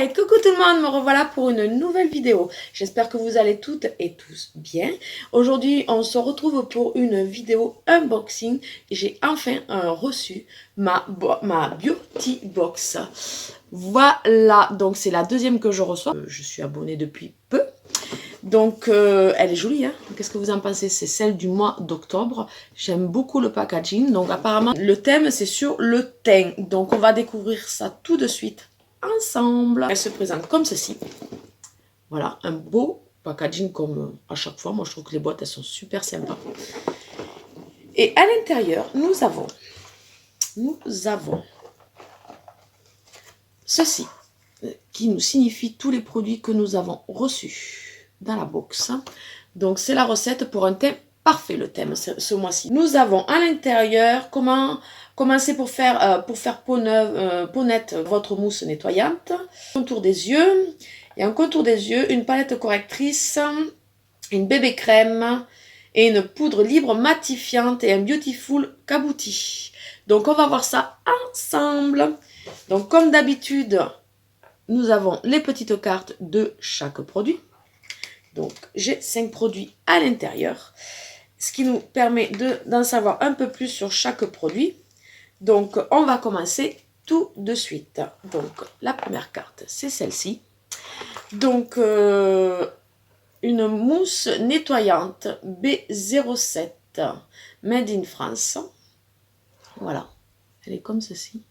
Hey, coucou tout le monde, me revoilà pour une nouvelle vidéo. J'espère que vous allez toutes et tous bien. Aujourd'hui, on se retrouve pour une vidéo unboxing. J'ai enfin reçu ma beauty box. Voilà, donc c'est la deuxième que je reçois. Je suis abonnée depuis peu. Donc, elle est jolie, hein. Qu'est-ce que vous en pensez? C'est celle du mois d'octobre. J'aime beaucoup le packaging. Donc, apparemment, le thème, c'est sur le teint. Donc, on va découvrir ça tout de suite ensemble. Elle se présente comme ceci. Voilà, un beau packaging comme à chaque fois. Moi, je trouve que les boîtes, elles sont super sympas. Et à l'intérieur, nous avons ceci, qui nous signifie tous les produits que nous avons reçus dans la box. Donc, c'est la recette pour un teint parfait, le thème, ce mois-ci. Nous avons à l'intérieur commencer pour faire peau nette votre mousse nettoyante. Contour des yeux. Et en contour des yeux, une palette correctrice, une bébé crème et une poudre libre matifiante et un Beautiful Kabuti. Donc, on va voir ça ensemble. Donc, comme d'habitude, nous avons les petites cartes de chaque produit. Donc, j'ai 5 produits à l'intérieur, ce qui nous permet d'en savoir un peu plus sur chaque produit. Donc, on va commencer tout de suite. Donc, la première carte, c'est celle-ci. Donc, une mousse nettoyante B07 Made in France. Voilà, elle est comme ceci.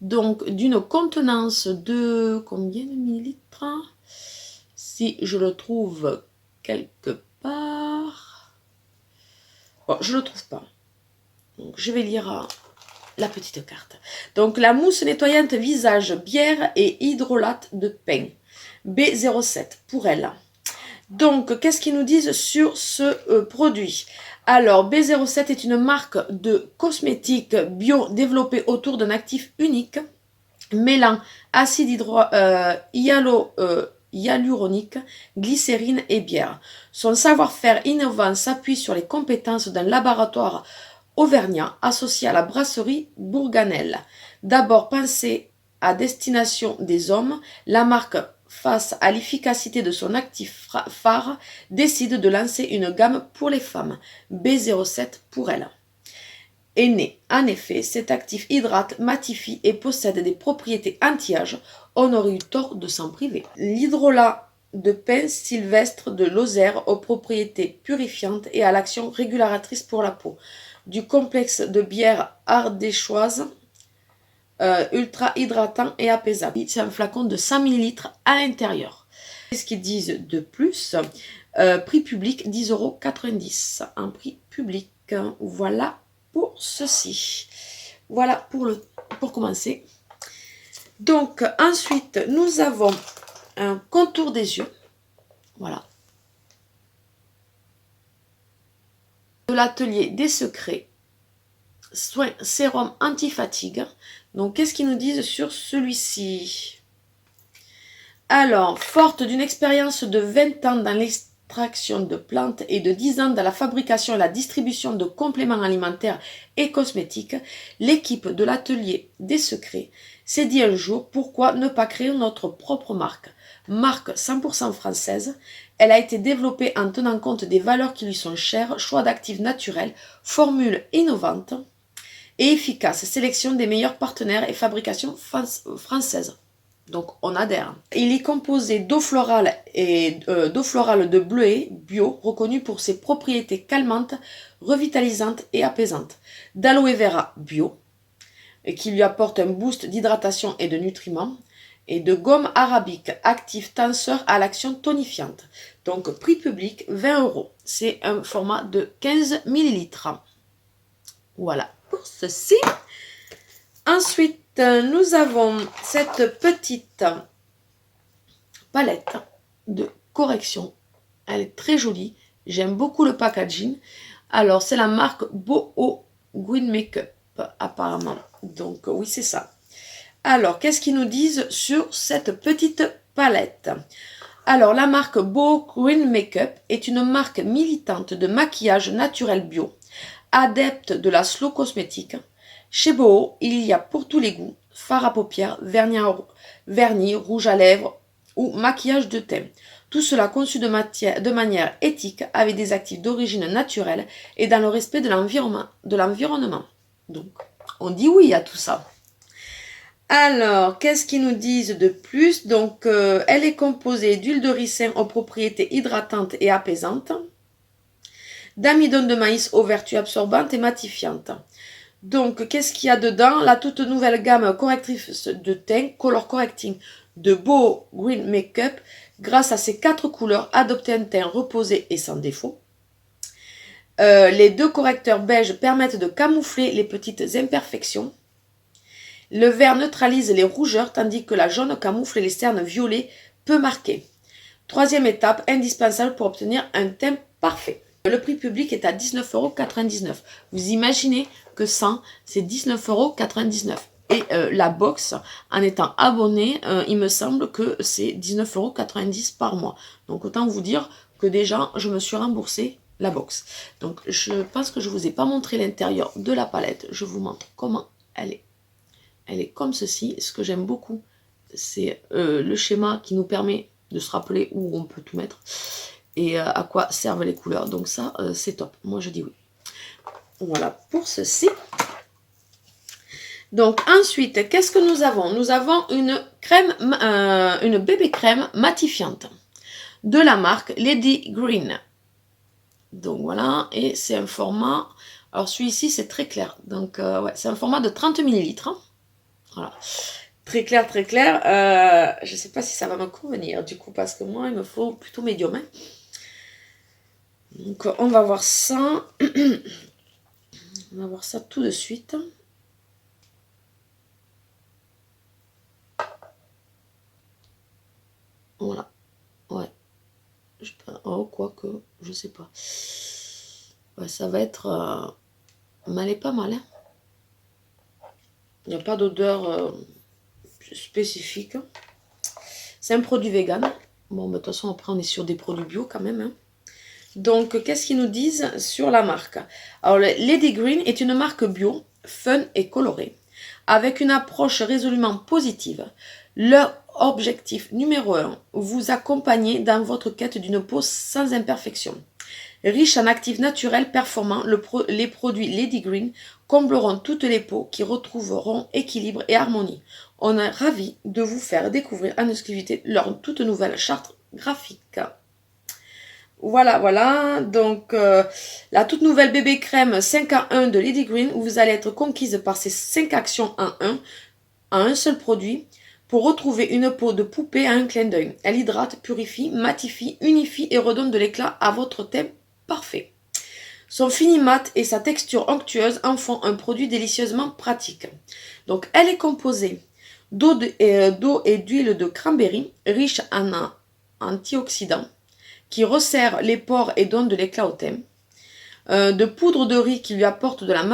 Donc, d'une contenance de combien de millilitres? Si je le trouve quelque part. Bon, je ne le trouve pas. Donc, je vais lire la petite carte. Donc, la mousse nettoyante visage, bière et hydrolate de pin. B07 pour elle. Donc, qu'est-ce qu'ils nous disent sur ce produit? Alors, B07 est une marque de cosmétiques bio développée autour d'un actif unique mêlant acide hyaluronique, glycérine et bière. Son savoir-faire innovant s'appuie sur les compétences d'un laboratoire auvergnat associé à la brasserie Bourganel. D'abord pensée à destination des hommes, la marque, face à l'efficacité de son actif phare, décide de lancer une gamme pour les femmes, B07 pour elles. Est né, en effet, cet actif hydrate, matifie et possède des propriétés anti-âge. On aurait eu tort de s'en priver. L'hydrolat de pin sylvestre de Lozère aux propriétés purifiantes et à l'action régulatrice pour la peau. Du complexe de bière ardéchoise, ultra hydratant et apaisant. C'est un flacon de 100 ml à l'intérieur. Qu'est-ce qu'ils disent de plus? Prix public 10,90 € en prix public. Voilà pour ceci. Voilà pour commencer. Donc ensuite nous avons un contour des yeux. Voilà. De l'atelier des secrets. Soin sérum anti-fatigue. Donc, qu'est-ce qu'ils nous disent sur celui-ci? Alors, forte d'une expérience de 20 ans dans l'extraction de plantes et de 10 ans dans la fabrication et la distribution de compléments alimentaires et cosmétiques, l'équipe de l'atelier des secrets s'est dit un jour, pourquoi ne pas créer notre propre marque? Marque 100% française, elle a été développée en tenant compte des valeurs qui lui sont chères, choix d'actifs naturels, formules innovantes et efficace sélection des meilleurs partenaires et fabrication française. Donc on adhère. Il est composé d'eau florale et d'eau florale de bleuet bio, reconnue pour ses propriétés calmantes, revitalisantes et apaisantes. D'aloe vera bio, qui lui apporte un boost d'hydratation et de nutriments. Et de gomme arabique, actif tenseur à l'action tonifiante. Donc prix public 20 €. C'est un format de 15 ml. Voilà pour ceci. Ensuite, nous avons cette petite palette de correction. Elle est très jolie. J'aime beaucoup le packaging. Alors, c'est la marque Boho Green Makeup, apparemment. Donc, oui, c'est ça. Alors, qu'est-ce qu'ils nous disent sur cette petite palette? Alors, la marque Boho Green Makeup est une marque militante de maquillage naturel bio, adepte de la slow cosmétique. Chez Boho, il y a pour tous les goûts, fard à paupières, vernis, rouge à lèvres ou maquillage de teint. Tout cela conçu de manière éthique, avec des actifs d'origine naturelle et dans le respect de l'environnement. Donc, on dit oui à tout ça. Alors, qu'est-ce qu'ils nous disent de plus? Donc, elle est composée d'huile de ricin aux propriétés hydratantes et apaisantes, d'amidon de maïs aux vertus absorbantes et matifiantes. Donc, qu'est-ce qu'il y a dedans? La toute nouvelle gamme correctrice de teint, Color Correcting de Beau Green Makeup. Grâce à ces 4 couleurs, adoptez un teint reposé et sans défaut. Les 2 correcteurs beige permettent de camoufler les petites imperfections. Le vert neutralise les rougeurs, tandis que la jaune camoufle les cernes violets peu marquées. 3e étape, indispensable pour obtenir un teint parfait. Le prix public est à 19,99 €. Vous imaginez que 100, c'est 19,99 €. Et la box, en étant abonné, il me semble que c'est 19,90 € par mois. Donc autant vous dire que déjà, je me suis remboursé la box. Donc je pense que je ne vous ai pas montré l'intérieur de la palette. Je vous montre comment elle est. Elle est comme ceci. Ce que j'aime beaucoup, c'est le schéma qui nous permet de se rappeler où on peut tout mettre et à quoi servent les couleurs. Donc ça, c'est top. Moi, je dis oui. Voilà pour ceci. Donc ensuite, qu'est-ce que nous avons? Nous avons une crème, une bébé crème matifiante de la marque Lady Green. Donc voilà, et c'est un format, alors celui-ci c'est très clair, donc ouais, c'est un format de 30 ml. Voilà, très clair, très clair. Je ne sais pas si ça va me convenir du coup, parce que moi il me faut plutôt médium. Hein. Donc on va voir ça. On va voir ça tout de suite. Voilà. Ouais. Oh, quoique, je sais pas. Ouais, ça va être... mais elle est pas mal. Hein. Il n'y a pas d'odeur spécifique. C'est un produit vegan. Bon, de toute façon, après, on est sur des produits bio quand même. Hein. Donc, qu'est-ce qu'ils nous disent sur la marque? Alors, Lady Green est une marque bio, fun et colorée, avec une approche résolument positive. Leur objectif numéro 1, vous accompagner dans votre quête d'une peau sans imperfection. Riche en actifs naturels performants, les produits Lady Green combleront toutes les peaux qui retrouveront équilibre et harmonie. On est ravis de vous faire découvrir en exclusivité leur toute nouvelle charte graphique. Voilà, voilà, donc la toute nouvelle bébé crème 5 en 1 de Lady Green, où vous allez être conquise par ces 5 actions en un seul produit, pour retrouver une peau de poupée à un clin d'œil. Elle hydrate, purifie, matifie, unifie et redonne de l'éclat à votre teint parfait. Son fini mat et sa texture onctueuse en font un produit délicieusement pratique. Donc elle est composée d'eau et d'huile de cranberry, riche en antioxydants, qui resserre les pores et donne de l'éclat au teint, de poudre de riz qui lui apporte de la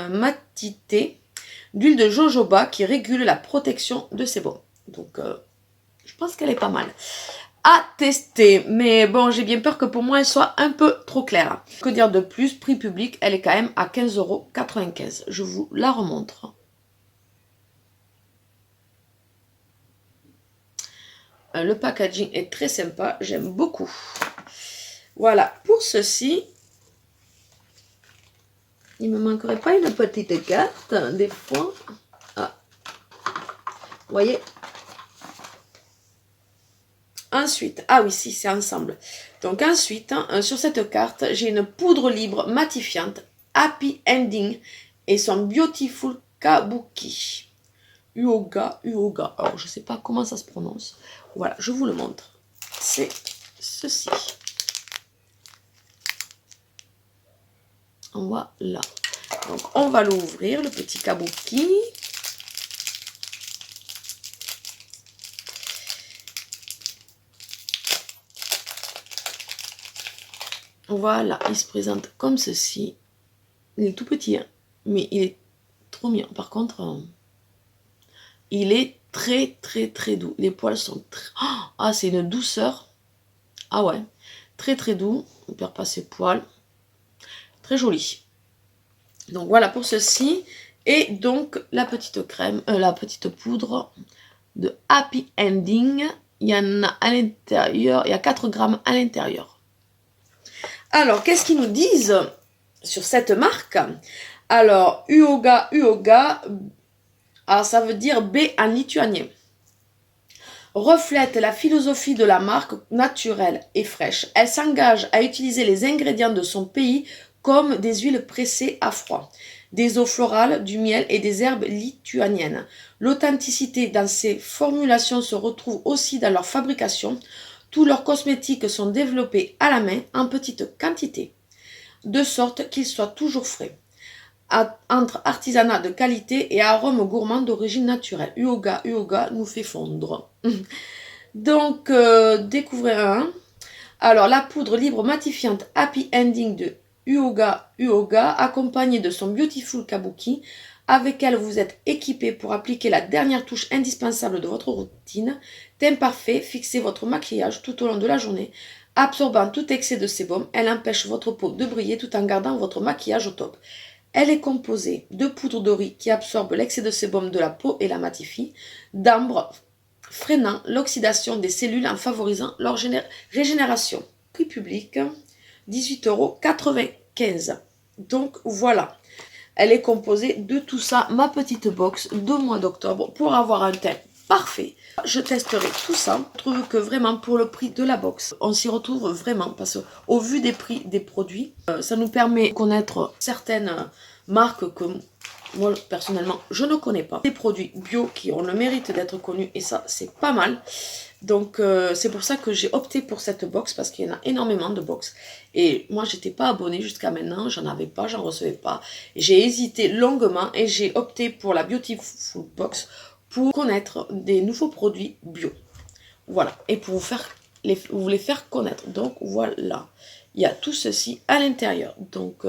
matité, d'huile de jojoba qui régule la protection de ses sebum. Donc, je pense qu'elle est pas mal à tester. Mais bon, j'ai bien peur que pour moi, elle soit un peu trop claire. Que dire de plus? Prix public, elle est quand même à 15,95 €. Je vous la remontre. Le packaging est très sympa. J'aime beaucoup. Voilà, pour ceci, il ne me manquerait pas une petite carte, des fois. Ah. Vous voyez? Ensuite, ah oui, si, c'est ensemble. Donc ensuite, sur cette carte, j'ai une poudre libre matifiante, Happy Ending, et son Beautiful Kabuki. Uoga. Alors, je ne sais pas comment ça se prononce. Voilà, je vous le montre. C'est ceci. Voilà. Donc, on va l'ouvrir, le petit kabuki. Voilà, il se présente comme ceci. Il est tout petit, hein, mais il est trop mignon. Par contre, il est très, très, très doux. Les poils sont très... Ah, c'est une douceur. Ah ouais, très, très doux. On ne perd pas ses poils. Très joli. Donc voilà pour ceci. Et donc la petite crème, la petite poudre de Happy Ending. Il y en a à l'intérieur, il y a 4 grammes à l'intérieur. Alors, qu'est-ce qu'ils nous disent sur cette marque? Alors, Uoga, alors ça veut dire B en lituanien. Reflète la philosophie de la marque naturelle et fraîche. Elle s'engage à utiliser les ingrédients de son pays comme des huiles pressées à froid, des eaux florales, du miel et des herbes lituaniennes. L'authenticité dans ces formulations se retrouve aussi dans leur fabrication. Tous leurs cosmétiques sont développés à la main en petite quantité, de sorte qu'ils soient toujours frais. Entre artisanat de qualité et arôme gourmand d'origine naturelle. Uoga nous fait fondre. Donc, découvrez un. Alors, la poudre libre matifiante Happy Ending de Uoga, accompagnée de son Beautiful Kabuki. Avec elle, vous êtes équipé pour appliquer la dernière touche indispensable de votre routine. Teint parfait, fixez votre maquillage tout au long de la journée. Absorbant tout excès de sébum, elle empêche votre peau de briller tout en gardant votre maquillage au top. Elle est composée de poudre de riz qui absorbe l'excès de sébum de la peau et la matifie, d'ambre freinant l'oxydation des cellules en favorisant leur régénération. Prix public, 18,95 €. Donc voilà, elle est composée de tout ça, ma petite box de mois d'octobre pour avoir un teint parfait. Je testerai tout ça. Je trouve que vraiment pour le prix de la box, on s'y retrouve vraiment parce qu'au vu des prix des produits, ça nous permet de connaître certaines marques que moi personnellement je ne connais pas. Des produits bio qui ont le mérite d'être connus et ça c'est pas mal. Donc c'est pour ça que j'ai opté pour cette box parce qu'il y en a énormément de box. Et moi j'étais pas abonnée jusqu'à maintenant, j'en avais pas, j'en recevais pas. J'ai hésité longuement et j'ai opté pour la Beautiful Box pour connaître des nouveaux produits bio. Voilà, et pour vous les faire connaître. Donc voilà, il y a tout ceci à l'intérieur. Donc